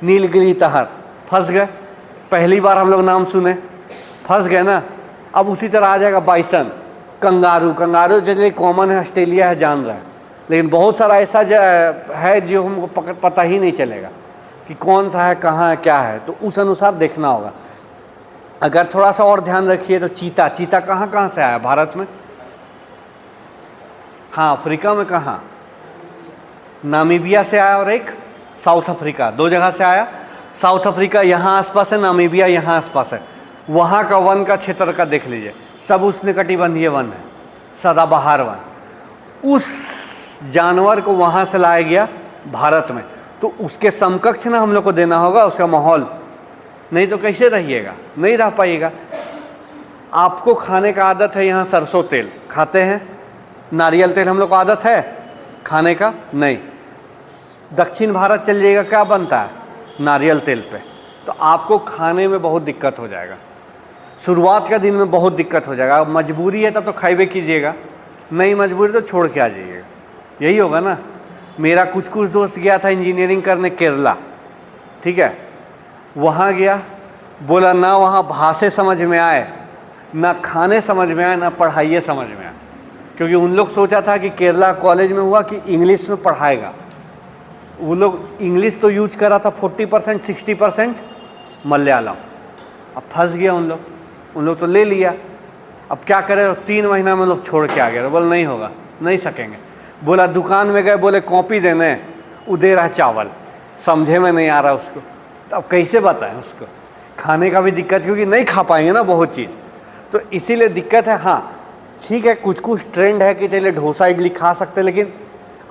नीलगिरी तहर, फंस गए। पहली बार हम लोग नाम सुने, फंस गए ना। अब उसी तरह आ जाएगा बाइसन, कंगारू। कंगारू जैसे कॉमन है, ऑस्ट्रेलिया है, जान रहा है, लेकिन बहुत सारा ऐसा है जो हमको पता ही नहीं चलेगा कि कौन सा है, कहाँ है, क्या है। तो उस अनुसार देखना होगा। अगर थोड़ा सा और ध्यान रखिए तो चीता, चीता कहाँ कहाँ से आया भारत में? हाँ, अफ्रीका में कहाँ? नामीबिया से आया और एक साउथ अफ्रीका, दो जगह से आया। साउथ अफ्रीका यहाँ आसपास है, नामीबिया यहाँ आसपास है। वहाँ का वन का क्षेत्र का देख लीजिए, सब उष्णकटिबंधीय वन है, सदाबहार वन। उस जानवर को वहाँ से लाया गया भारत में, तो उसके समकक्ष ना हम लोग को देना होगा उसका माहौल, नहीं तो कैसे रहिएगा, नहीं रह पाइएगा। आपको खाने का आदत है, यहाँ सरसों तेल खाते हैं, नारियल तेल हम लोग को आदत है खाने का नहीं। दक्षिण भारत चल जाइएगा, क्या बनता है? नारियल तेल पे। तो आपको खाने में बहुत दिक्कत हो जाएगा, शुरुआत का दिन में बहुत दिक्कत हो जाएगा। मजबूरी है तब तो खाइबे कीजिएगा, नहीं मजबूरी तो छोड़ के आ जाइएगा, यही होगा ना। मेरा कुछ दोस्त गया था इंजीनियरिंग करने केरला, ठीक है, वहाँ गया, बोला ना वहाँ भाषा समझ में आए, ना खाने समझ में आए, ना पढ़ाइए समझ में आए। क्योंकि उन लोग सोचा था कि केरला कॉलेज में हुआ कि इंग्लिश में पढ़ाएगा, वो लोग इंग्लिश तो यूज करा था 40% 60% मलयालम। अब फंस गया उन लोग तो ले लिया। अब क्या करें, 3 महीना में लोग छोड़ के आ गए। बोले नहीं होगा, नहीं सकेंगे। बोला दुकान में गए, बोले कॉपी देने, वो दे रहा है चावल, समझे में नहीं आ रहा उसको। तो अब कैसे बताएं उसको? खाने का भी दिक्कत, क्योंकि नहीं खा पाएंगे ना बहुत चीज़, तो इसीलिए दिक्कत है। हाँ ठीक है, कुछ ट्रेंड है कि चलिए डोसा इडली खा सकते हैं, लेकिन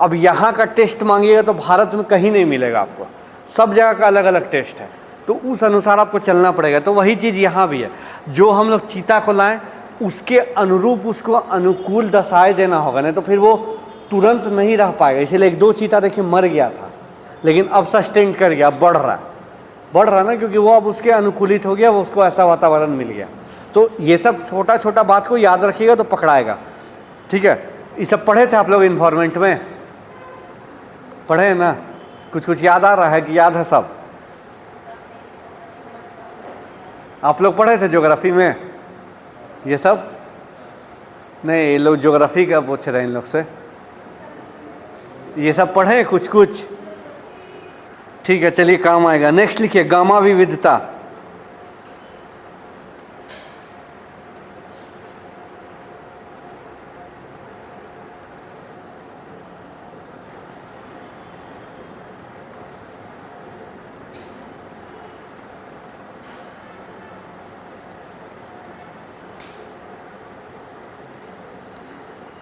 अब यहाँ का टेस्ट मांगिएगा तो भारत में कहीं नहीं मिलेगा आपको, सब जगह का अलग अलग टेस्ट है, तो उस अनुसार आपको चलना पड़ेगा। तो वही चीज़ यहाँ भी है, जो हम लोग चीता को लाएं उसके अनुरूप उसको अनुकूल दशाएं देना होगा, नहीं तो फिर वो तुरंत नहीं रह पाएगा। इसीलिए 1-2 चीता देखिए मर गया था, लेकिन अब सस्टेन कर गया, बढ़ रहा ना, क्योंकि वो अब उसके अनुकूलित हो गया, वो उसको ऐसा वातावरण मिल गया। तो ये सब छोटा छोटा बात को याद रखिएगा तो पकड़ाएगा, ठीक है। ये सब पढ़े थे आप लोग इन्वायरमेंट में, पढ़े हैं ना? कुछ याद आ रहा है कि याद है सब? आप लोग पढ़े थे ज्योग्राफी में ये सब? नहीं, ये लोग ज्योग्राफी का पूछ रहे हैं इन लोग से, ये सब पढ़े कुछ? ठीक है, चलिए काम आएगा। नेक्स्ट लिखिए, गामा विविधता।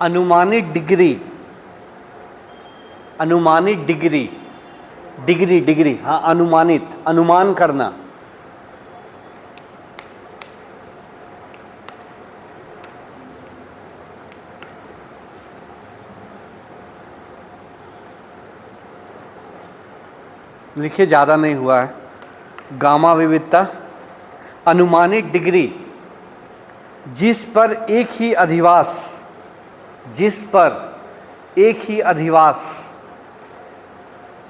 अनुमानित डिग्री, हाँ अनुमानित, अनुमान करना। लिखिए, ज़्यादा नहीं हुआ है। गामा विविधता, अनुमानित डिग्री जिस पर एक ही अधिवास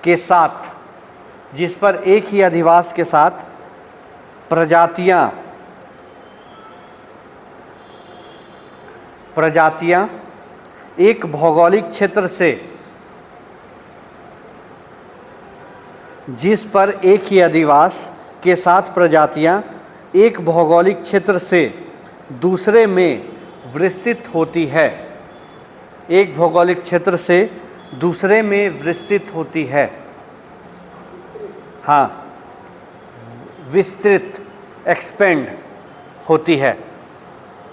के साथ प्रजातियां एक भौगोलिक क्षेत्र से, जिस पर एक ही अधिवास के साथ प्रजातियां एक भौगोलिक क्षेत्र से दूसरे में विस्तृत होती है, एक भौगोलिक क्षेत्र से दूसरे में विस्तृत होती है। हाँ, विस्तृत, एक्सपेंड होती है।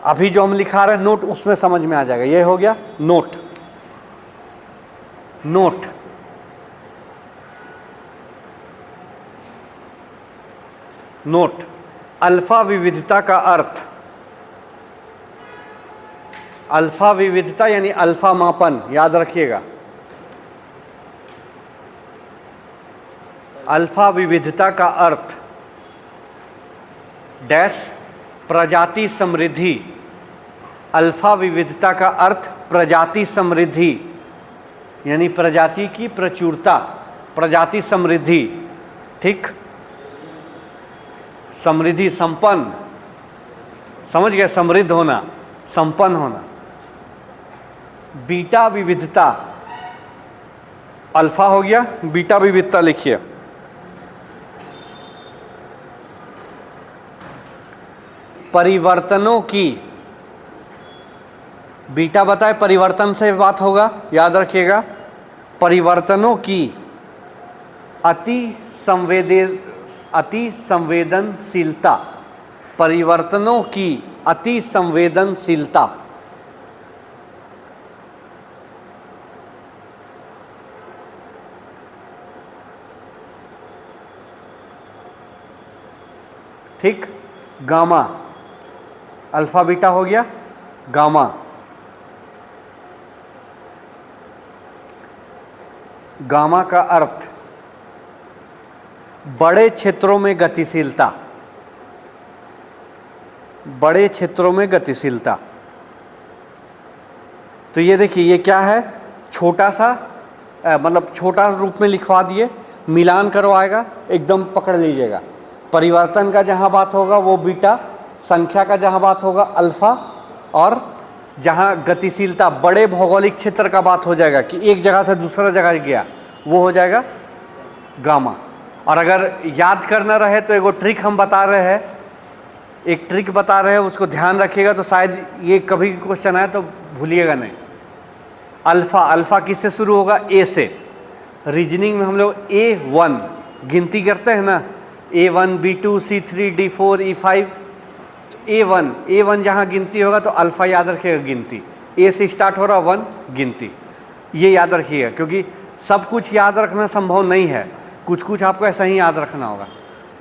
अभी जो हम लिखा रहे हैं नोट, उसमें समझ में आ जाएगा। ये हो गया नोट। अल्फा विविधता का अर्थ, अल्फा विविधता यानी अल्फा मापन, याद रखिएगा। अल्फा विविधता का अर्थ डैश प्रजाति समृद्धि। अल्फा विविधता का अर्थ प्रजाति समृद्धि, यानी प्रजाति की प्रचुरता, प्रजाति समृद्धि, ठीक। समृद्धि, संपन्न, समझ गए, समृद्ध होना, संपन्न होना। बीटा विविधता, अल्फा हो गया, बीटा विविधता लिखिए। परिवर्तनों की, बीटा बताए परिवर्तन से बात होगा, याद रखिएगा। परिवर्तनों की अति संवेदनशीलता, परिवर्तनों की अति संवेदनशीलता। ठीक। गामा, अल्फा बीटा हो गया, गामा। गामा का अर्थ बड़े क्षेत्रों में गतिशीलता, बड़े क्षेत्रों में गतिशीलता। तो ये देखिए, ये क्या है, छोटा सा मतलब छोटा रूप में लिखवा दिए, मिलान करवाएगा, एकदम पकड़ लीजिएगा। परिवर्तन का जहाँ बात होगा वो बीटा, संख्या का जहाँ बात होगा अल्फा, और जहाँ गतिशीलता बड़े भौगोलिक क्षेत्र का बात हो जाएगा कि एक जगह से दूसरा जगह गया, वो हो जाएगा गामा। और अगर याद करना रहे तो एगो ट्रिक हम बता रहे हैं, एक ट्रिक बता रहे हैं, उसको ध्यान रखिएगा तो शायद ये कभी क्वेश्चन आए तो भूलिएगा नहीं। अल्फा, अल्फा किससे शुरू होगा, ए से। रीजनिंग में हम लोग A1 गिनती करते हैं ना, A1 B2 C3 D4 E5। A1 जहाँ गिनती होगा तो अल्फा याद रखिएगा, गिनती ए से स्टार्ट हो रहा 1 गिनती, ये याद रखिएगा। क्योंकि सब कुछ याद रखना संभव नहीं है, कुछ कुछ आपको ऐसा ही याद रखना होगा।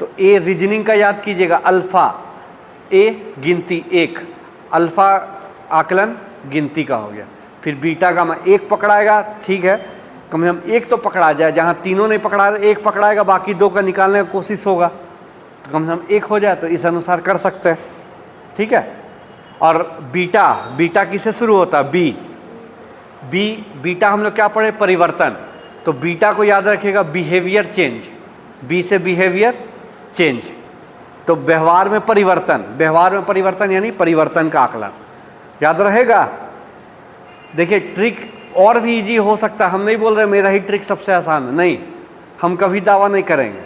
तो ए रीजनिंग का याद कीजिएगा, अल्फा, ए गिनती 1, अल्फा आकलन गिनती का हो गया। फिर बीटा गामा, एक पकड़ाएगा, ठीक है, कम से कम एक तो पकड़ा जाए, जहाँ तीनों नहीं पकड़ा रहे एक पकड़ाएगा, बाकी दो का निकालने की कोशिश होगा, तो कम से कम एक हो जाए, तो इस अनुसार कर सकते हैं, ठीक है। और बीटा, बीटा किससे शुरू होता है, बीटा हम लोग क्या पढ़े, परिवर्तन। तो बीटा को याद रखिएगा, बिहेवियर चेंज, बी से बिहेवियर चेंज, तो व्यवहार में परिवर्तन, व्यवहार में परिवर्तन यानी परिवर्तन का आकलन, याद रहेगा। देखिए ट्रिक और भी इजी हो सकता है, हम नहीं बोल रहे मेरा ही ट्रिक सबसे आसान है, नहीं, हम कभी दावा नहीं करेंगे,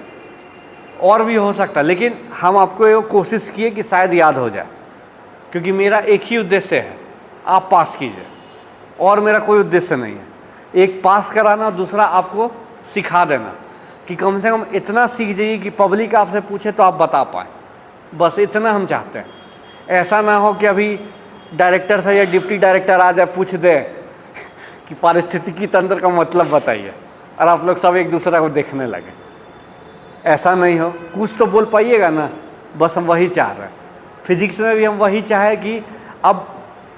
और भी हो सकता है, लेकिन हम आपको ये कोशिश किए कि शायद याद हो जाए, क्योंकि मेरा एक ही उद्देश्य है, आप पास कीजिए, और मेरा कोई उद्देश्य नहीं है। एक पास कराना, दूसरा आपको सिखा देना, कि कम से कम इतना सीख जाइए कि पब्लिक आपसे पूछे तो आप बता पाए, बस इतना हम चाहते हैं। ऐसा ना हो कि अभी डायरेक्टर से या डिप्टी डायरेक्टर आ जाए, पूछ दे कि पारिस्थितिकी तंत्र का मतलब बताइए, और आप लोग सब एक दूसरे को देखने लगे, ऐसा नहीं हो, कुछ तो बोल पाइएगा ना, बस हम वही चाह रहे हैं। फिजिक्स में भी हम वही चाहे कि अब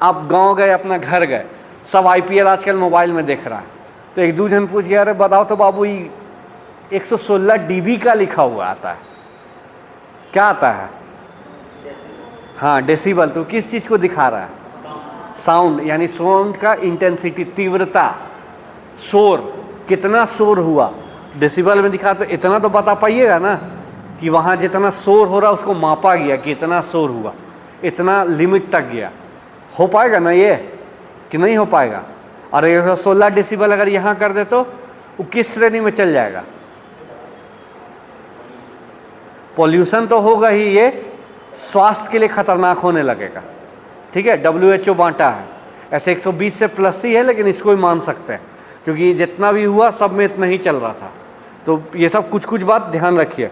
आप गांव गए, अपना घर गए, सब IPL आजकल मोबाइल में देख रहा है, तो एक दूसरे पूछ गया, अरे बताओ तो बाबू, 116 dB का लिखा हुआ आता है, क्या आता है, हाँ डेसिबल, तो किस चीज़ को दिखा रहा है, साउंड, यानी साउंड का इंटेंसिटी, तीव्रता, शोर, कितना शोर हुआ, डेसिबल में दिखा, तो इतना तो बता पाइएगा ना कि वहाँ जितना शोर हो रहा उसको मापा गया कि इतना शोर हुआ, इतना लिमिट तक गया, हो पाएगा ना ये कि नहीं हो पाएगा। और 116 डेसिबल अगर यहाँ कर दे तो वो किस श्रेणी में चल जाएगा, पॉल्यूशन तो होगा ही, ये स्वास्थ्य के लिए खतरनाक होने लगेगा, ठीक है। WHO बांटा है, ऐसे 120 से प्लस ही है, लेकिन इसको भी मान सकते हैं, क्योंकि जितना भी हुआ सब में इतना ही चल रहा था। तो ये सब कुछ कुछ बात ध्यान रखिए।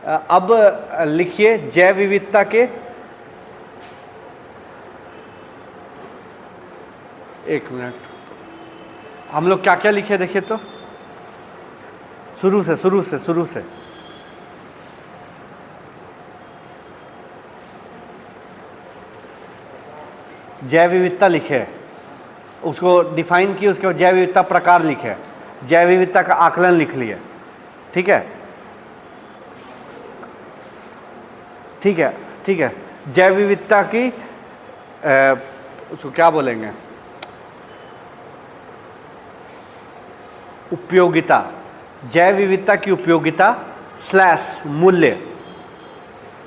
अब लिखिए जैव विविधता के, एक मिनट, हम लोग क्या क्या लिखे देखिए तो, शुरू से जैव विविधता लिखे, उसको डिफाइन किए, उसके बाद जैव विविधता प्रकार लिखे, जैव विविधता का आकलन लिख लिए, ठीक है, ठीक है, ठीक है। जैव विविधता की उसको क्या बोलेंगे, उपयोगिता, जैव विविधता की उपयोगिता स्लैश मूल्य,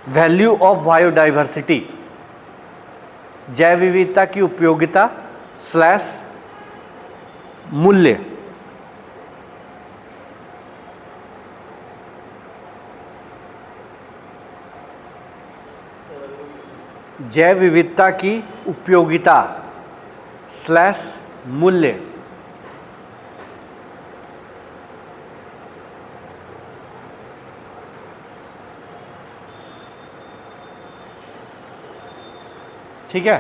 वैल्यू ऑफ बायोडाइवर्सिटी। जैव विविधता की उपयोगिता स्लैश मूल्य, जैव विविधता की उपयोगिता स्लैश मूल्य। ठीक है।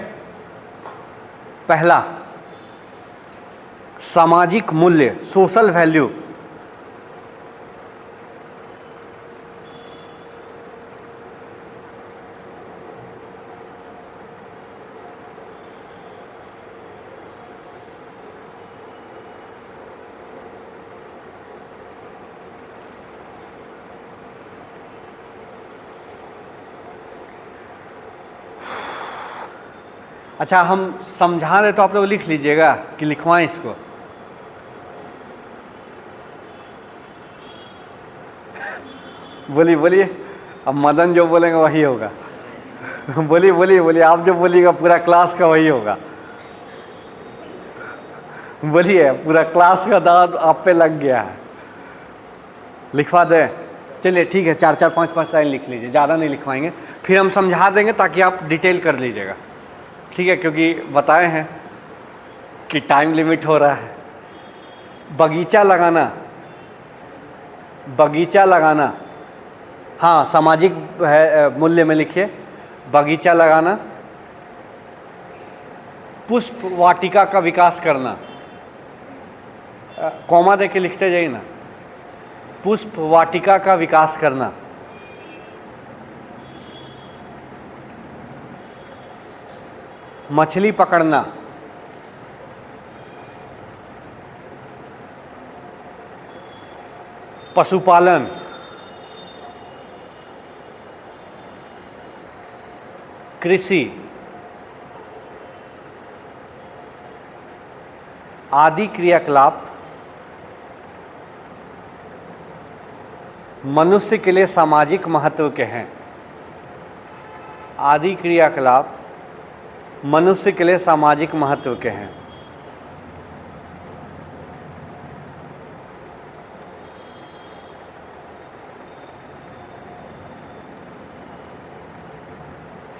पहला सामाजिक मूल्य, सोशल वैल्यू। अच्छा, हम समझा रहे तो आप लोग लिख लीजिएगा कि लिखवाएं इसको। बोलिए बोलिए, अब मदन जो बोलेंगे वही होगा। बोलिए बोलिए बोलिए, आप जो बोलिएगा पूरा क्लास का वही होगा। बोलिए, पूरा क्लास का दाद आप पे लग गया है। लिखवा दें? चलिए ठीक है, 4-4 5-5 लाइन लिख लीजिए, ज़्यादा नहीं लिखवाएंगे, फिर हम समझा देंगे ताकि आप डिटेल कर लीजिएगा। ठीक है, क्योंकि बताए हैं कि टाइम लिमिट हो रहा है। बगीचा लगाना, बगीचा लगाना, हाँ सामाजिक मूल्य में लिखिए बगीचा लगाना। पुष्प वाटिका का विकास करना, कॉमा दे के लिखते जाइए ना। पुष्प वाटिका का विकास करना। मछली पकड़ना, पशुपालन, कृषि आदि क्रियाकलाप मनुष्य के लिए सामाजिक महत्व के हैं। आदि क्रियाकलाप मनुष्य के लिए सामाजिक महत्व के हैं।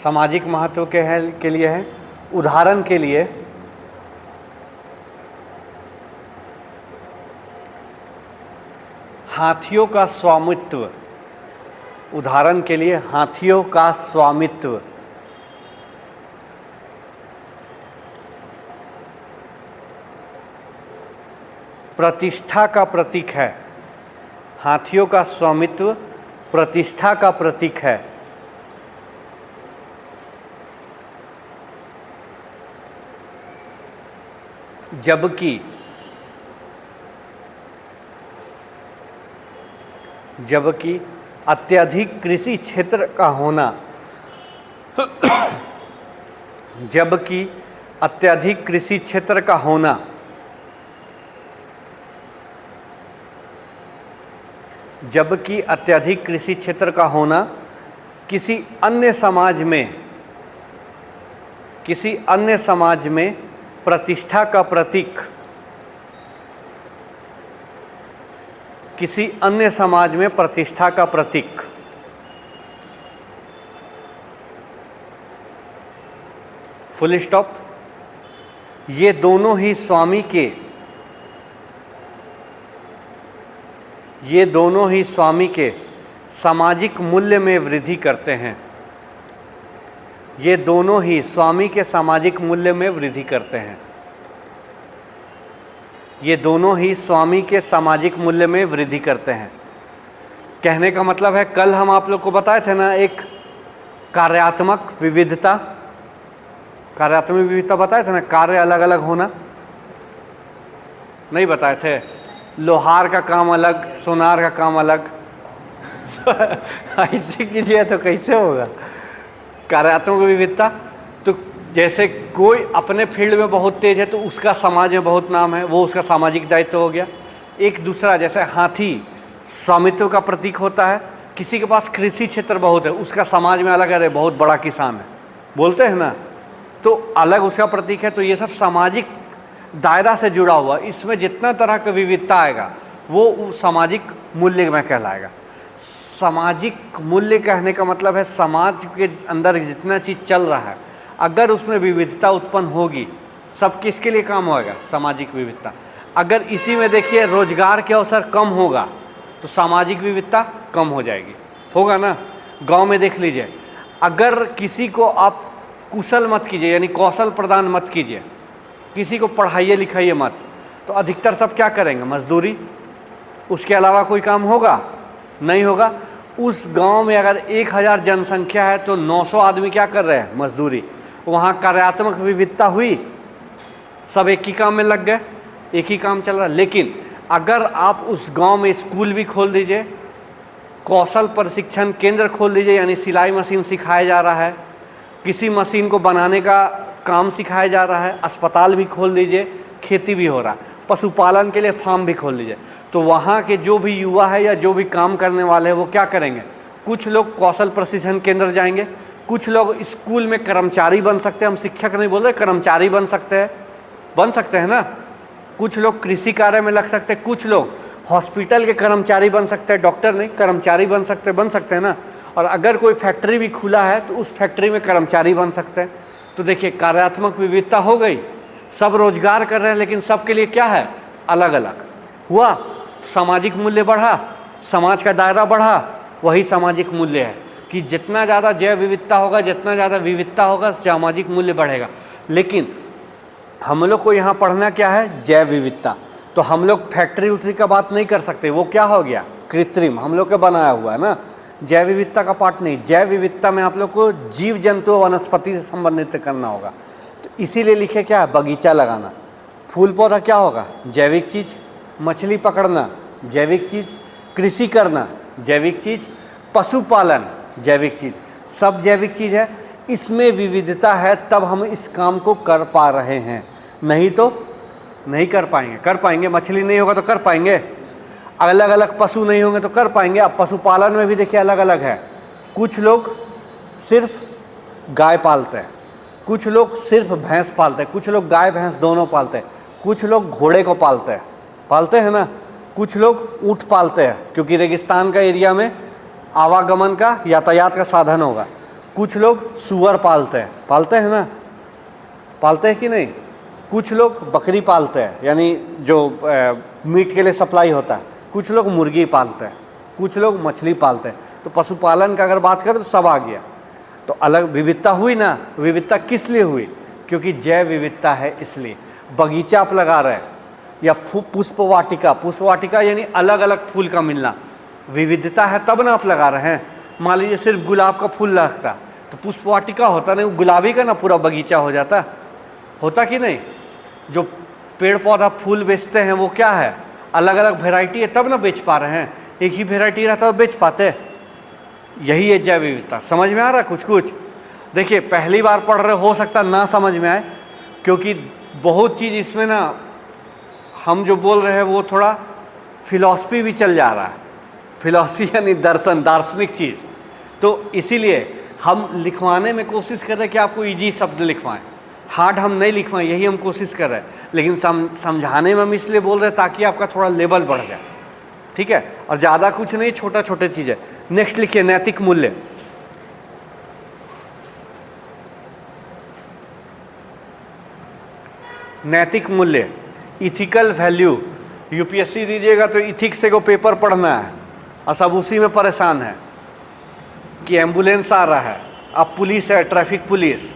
सामाजिक महत्व के लिए है। उदाहरण के लिए हाथियों का स्वामित्व, उदाहरण के लिए हाथियों का स्वामित्व। प्रतिष्ठा का प्रतीक है। हाथियों का स्वामित्व प्रतिष्ठा का प्रतीक है। जबकि अत्यधिक कृषि क्षेत्र का होना, जबकि अत्यधिक कृषि क्षेत्र का होना जबकि अत्यधिक कृषि क्षेत्र का होना किसी अन्य समाज में प्रतिष्ठा का प्रतीक, किसी अन्य समाज में प्रतिष्ठा का प्रतीक। Full stop. ये दोनों ही स्वामी के सामाजिक मूल्य में वृद्धि करते हैं। ये दोनों ही स्वामी के सामाजिक मूल्य में वृद्धि करते हैं। ये दोनों ही स्वामी के सामाजिक मूल्य में वृद्धि करते हैं। कहने का मतलब है, कल हम आप लोग को बताए थे ना एक कार्यात्मक विविधता बताए थे ना, कार्य अलग अलग होना नहीं बताए थे। लोहार का काम अलग, सोनार का काम अलग। ऐसे कीजिए तो कैसे होगा कार्यात्मक विविधता। तो जैसे कोई अपने फील्ड में बहुत तेज है तो उसका समाज में बहुत नाम है, वो उसका सामाजिक दायित्व हो गया। एक दूसरा, जैसे हाथी स्वामित्व का प्रतीक होता है, किसी के पास कृषि क्षेत्र बहुत है, उसका समाज में अलग है, बहुत बड़ा किसान है, बोलते हैं ना, तो अलग उसका प्रतीक है। तो ये सब सामाजिक दायरा से जुड़ा हुआ, इसमें जितना तरह का विविधता आएगा वो सामाजिक मूल्य में कहलाएगा। सामाजिक मूल्य कहने का मतलब है समाज के अंदर जितना चीज़ चल रहा है, अगर उसमें विविधता उत्पन्न होगी, सब किसके लिए काम होगा? सामाजिक विविधता। अगर इसी में देखिए रोजगार के अवसर कम होगा तो सामाजिक विविधता कम हो जाएगी, होगा ना। गांव में देख लीजिए, अगर किसी को आप कुशल मत कीजिए, यानी कौशल प्रदान मत कीजिए, किसी को पढ़ाइए लिखाइए मत, तो अधिकतर सब क्या करेंगे? मजदूरी। उसके अलावा कोई काम होगा? नहीं होगा। उस गांव में अगर 1000 जनसंख्या है तो 900 आदमी क्या कर रहे हैं? मजदूरी। वहाँ कार्यात्मक विविधता हुई, सब एक ही काम में लग गए, एक ही काम चल रहा है। लेकिन अगर आप उस गांव में स्कूल भी खोल दीजिए, कौशल प्रशिक्षण केंद्र खोल दीजिए, यानी सिलाई मशीन सिखाया जा रहा है, किसी मशीन को बनाने का काम सिखाया जा रहा है, अस्पताल भी खोल दीजिए, खेती भी हो रहा है, पशुपालन के लिए फार्म भी खोल दीजिए, तो वहाँ के जो भी युवा है या जो भी काम करने वाले हैं वो क्या करेंगे? कुछ लोग कौशल प्रशिक्षण केंद्र जाएंगे, कुछ लोग स्कूल में कर्मचारी बन सकते हैं, हम शिक्षक नहीं बोल रहे, कर्मचारी बन सकते हैं ना। कुछ लोग कृषि कार्य में लग सकते हैं, कुछ लोग हॉस्पिटल के कर्मचारी बन सकते हैं, डॉक्टर नहीं कर्मचारी बन सकते हैं ना। और अगर कोई फैक्ट्री भी खुला है तो उस फैक्ट्री में कर्मचारी बन सकते हैं। तो देखिए कार्यात्मक विविधता हो गई, सब रोजगार कर रहे हैं, लेकिन सबके लिए क्या है? अलग अलग हुआ। सामाजिक मूल्य बढ़ा, समाज का दायरा बढ़ा, वही सामाजिक मूल्य है कि जितना ज़्यादा जैव विविधता होगा, जितना ज़्यादा विविधता होगा, सामाजिक मूल्य बढ़ेगा। लेकिन हम लोग को यहाँ पढ़ना क्या है? जैव विविधता। तो हम लोग फैक्ट्री उट्री का बात नहीं कर सकते, वो क्या हो गया? कृत्रिम, हम लोग का बनाया हुआ है ना, जैव विविधता का पार्ट नहीं। जैव विविधता में आप लोग को जीव जंतु वनस्पति से संबंधित करना होगा। तो इसीलिए लिखे क्या है? बगीचा लगाना। फूल पौधा क्या होगा? जैविक चीज़। मछली पकड़ना जैविक चीज़, कृषि करना जैविक चीज़, पशुपालन जैविक चीज़, सब जैविक चीज़ है। इसमें विविधता है तब हम इस काम को कर पा रहे हैं, नहीं तो नहीं कर पाएंगे। कर पाएंगे, मछली नहीं होगा तो कर पाएंगे, अलग अलग पशु नहीं होंगे तो कर पाएंगे। अब पशुपालन में भी देखिए अलग अलग है, कुछ लोग सिर्फ गाय पालते हैं, कुछ लोग सिर्फ भैंस पालते हैं, कुछ लोग गाय भैंस दोनों पालते हैं, कुछ लोग घोड़े को पालते हैं ना, कुछ लोग ऊँट पालते हैं क्योंकि रेगिस्तान का एरिया में आवागमन का यातायात का साधन होगा, कुछ लोग सूअर पालते हैं ना, पालते हैं कि नहीं, कुछ लोग बकरी पालते हैं यानी जो मीट के लिए सप्लाई होता है, कुछ लोग मुर्गी पालते हैं, कुछ लोग मछली पालते हैं। तो पशुपालन का अगर बात करें तो सब आ गया। तो अलग विविधता हुई ना। विविधता किस लिए हुई? क्योंकि जैव विविधता है इसलिए। बगीचा आप लगा रहे हैं या पुष्प वाटिका यानी अलग अलग फूल का मिलना, विविधता है तब ना आप लगा रहे हैं। मान लीजिए सिर्फ गुलाब का फूल लगता तो पुष्प वाटिका होता नहीं, वो गुलाबी का ना पूरा बगीचा हो जाता, होता कि नहीं। जो पेड़ पौधा फूल बेचते हैं वो क्या है? अलग अलग वेराइटी है तब ना बेच पा रहे हैं, एक ही वेराइटी रहता तो बेच पाते। यही है जैव विविधता। समझ में आ रहा है कुछ? देखिए पहली बार पढ़ रहे हो सकता ना समझ में आए, क्योंकि बहुत चीज़ इसमें ना हम जो बोल रहे हैं वो थोड़ा फिलॉसफी भी चल जा रहा है। फिलॉसफी यानी दर्शन, दार्शनिक चीज़। तो इसीलिए हम लिखवाने में कोशिश कर रहे हैं कि आपको इजी शब्द लिखवाएं, हार्ड हम नहीं लिखवाएं, यही हम कोशिश कर रहे हैं। लेकिन समझाने में हम इसलिए बोल रहे हैं ताकि आपका थोड़ा लेवल बढ़ जाए, ठीक है। और ज़्यादा कुछ नहीं, छोटा छोटे चीज़ है। नेक्स्ट लिखिए नैतिक मूल्य। नैतिक मूल्य, इथिकल वैल्यू। यूपीएससी दीजिएगा तो इथिक्स से को पेपर पढ़ना है और सब उसी में परेशान है कि एम्बुलेंस आ रहा है, अब पुलिस है, ट्रैफिक पुलिस,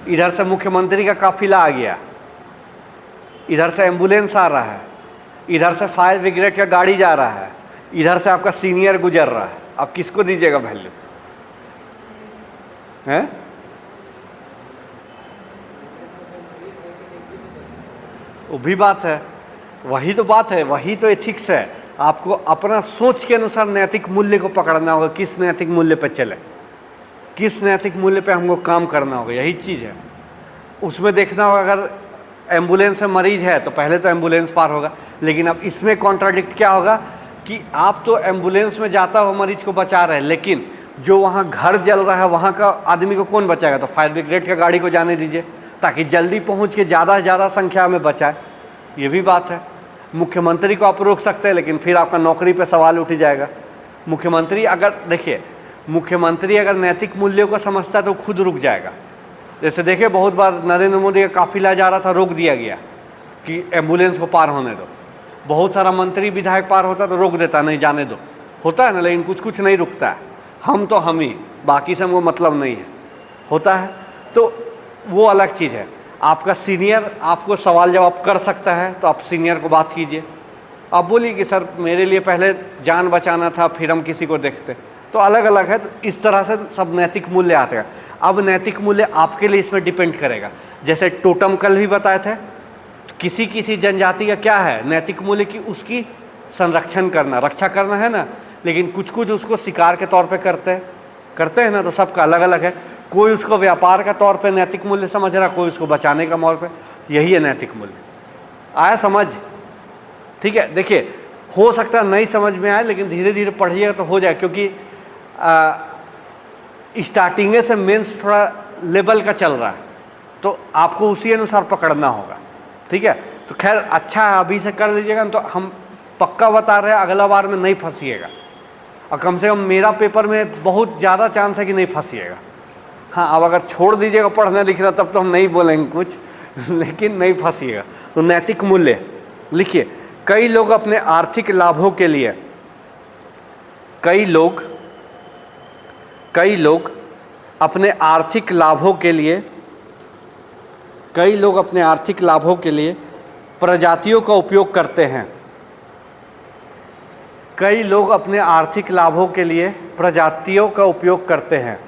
इधर से मुख्यमंत्री का काफिला आ गया, इधर से एम्बुलेंस आ रहा है, इधर से फायर ब्रिगेड का गाड़ी जा रहा है, इधर से आपका सीनियर गुजर रहा है। अब किसको दीजिएगा वैल्यू? हैं? वो भी बात है, वही तो बात है, वही तो एथिक्स है। आपको अपना सोच के अनुसार नैतिक मूल्य को पकड़ना होगा, किस नैतिक मूल्य पे चले, किस नैतिक मूल्य पे हमको काम करना होगा, यही चीज़ है। उसमें देखना होगा अगर एम्बुलेंस में मरीज है तो पहले तो एम्बुलेंस पार होगा, लेकिन अब इसमें कॉन्ट्राडिक्ट क्या होगा कि आप तो एम्बुलेंस में जाता हो मरीज को बचा रहे हैं, लेकिन जो वहाँ घर जल रहा है वहाँ का आदमी को कौन बचाएगा? तो फायर ब्रिगेड का गाड़ी को जाने दीजिए ताकि जल्दी पहुँच के ज़्यादा से ज़्यादा संख्या में बचाए। ये भी बात है। मुख्यमंत्री को आप रोक सकते हैं, लेकिन फिर आपका नौकरी पे सवाल उठ जाएगा। मुख्यमंत्री अगर देखिए, मुख्यमंत्री अगर नैतिक मूल्यों को समझता है तो खुद रुक जाएगा। जैसे देखिए, बहुत बार नरेंद्र मोदी का काफिला जा रहा था, रोक दिया गया कि एम्बुलेंस को पार होने दो। बहुत सारा मंत्री विधायक पार होता तो रोक देता, नहीं जाने दो, होता है ना। लेकिन कुछ कुछ नहीं रुकता है। हम तो हम ही, बाकी से हमको मतलब नहीं है, होता है। तो वो अलग चीज़ है। आपका सीनियर आपको सवाल जवाब कर सकता है तो आप सीनियर को बात कीजिए। आप बोलिए कि सर मेरे लिए पहले जान बचाना था, फिर हम किसी को देखते। तो अलग अलग है। तो इस तरह से सब नैतिक मूल्य आते हैं। अब नैतिक मूल्य आपके लिए इसमें डिपेंड करेगा। जैसे टोटम कल भी बताए थे, किसी किसी जनजाति का क्या है नैतिक मूल्य की, उसकी संरक्षण करना, रक्षा करना है ना। लेकिन कुछ कुछ उसको शिकार के तौर पे करते हैं ना। तो सबका अलग अलग है। कोई उसको व्यापार का तौर पे नैतिक मूल्य समझ रहा, कोई उसको बचाने का तौर पे। यही है नैतिक मूल्य। आया समझ? ठीक है। देखिए, हो सकता है नहीं समझ में आए, लेकिन धीरे धीरे पढ़िएगा तो हो जाए, क्योंकि स्टार्टिंग से मेंस थोड़ा लेवल का चल रहा है, तो आपको उसी अनुसार पकड़ना होगा। ठीक है। तो खैर अच्छा है, अभी से कर लीजिएगा। तो हम पक्का बता रहे हैं, अगला बार में नहीं फंसिएगा। और कम से कम मेरा पेपर में बहुत ज़्यादा चांस है कि नहीं फंसिएगा। हाँ, अब अगर छोड़ दीजिएगा पढ़ना लिखना तब तो हम नहीं बोलेंगे कुछ, लेकिन नहीं फंसिएगा। तो नैतिक मूल्य लिखिए। कई लोग अपने आर्थिक लाभों के लिए, कई लोग अपने आर्थिक लाभों के लिए, कई लोग अपने आर्थिक लाभों के लिए प्रजातियों का उपयोग करते हैं। कई लोग अपने आर्थिक लाभों के लिए प्रजातियों का उपयोग करते हैं,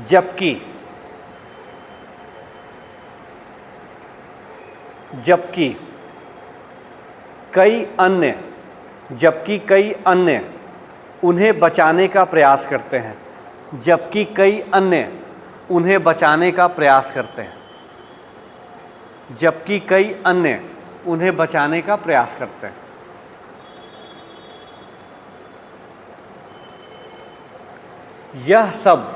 जबकि कई अन्य उन्हें बचाने का प्रयास करते हैं। जबकि कई अन्य उन्हें बचाने का प्रयास करते हैं। जबकि कई अन्य उन्हें बचाने का प्रयास करते हैं। यह सब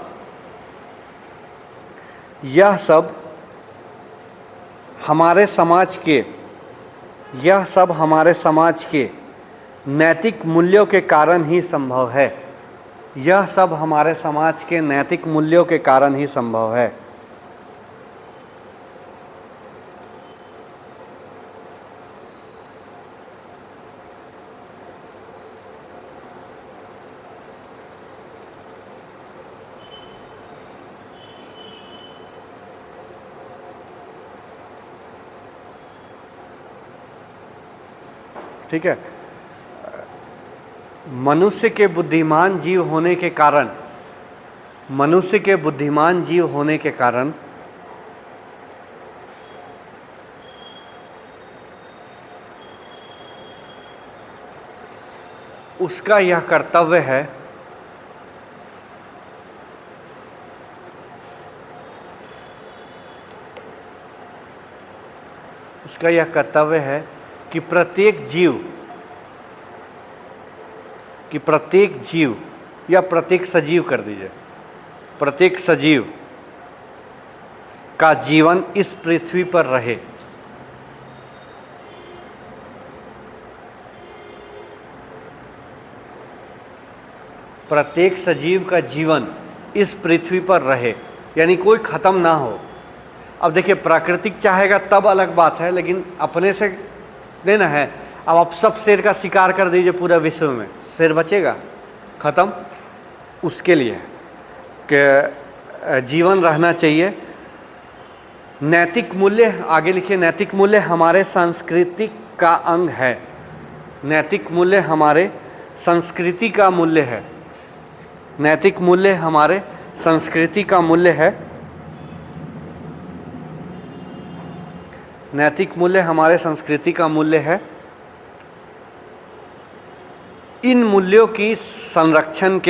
हमारे समाज के नैतिक मूल्यों के कारण ही संभव है। यह सब हमारे समाज के नैतिक मूल्यों के कारण ही संभव है। ठीक है। मनुष्य के बुद्धिमान जीव होने के कारण उसका यह कर्तव्य है कि प्रत्येक जीव या प्रत्येक सजीव कर दीजिए, प्रत्येक सजीव का जीवन इस पृथ्वी पर रहे। प्रत्येक सजीव का जीवन इस पृथ्वी पर रहे, यानी कोई ख़त्म ना हो। अब देखिए, प्राकृतिक चाहेगा तब अलग बात है, लेकिन अपने से देना है। अब आप सब शेर का शिकार कर दीजिए पूरा विश्व में, शेर बचेगा? ख़त्म। उसके लिए कि जीवन रहना चाहिए। नैतिक मूल्य, आगे लिखिए, नैतिक मूल्य हमारे संस्कृति का अंग है। नैतिक मूल्य हमारे संस्कृति का मूल्य है। नैतिक मूल्य हमारे संस्कृति का मूल्य है। नैतिक मूल्य हमारे संस्कृति का मूल्य है। इन मूल्यों की संरक्षण के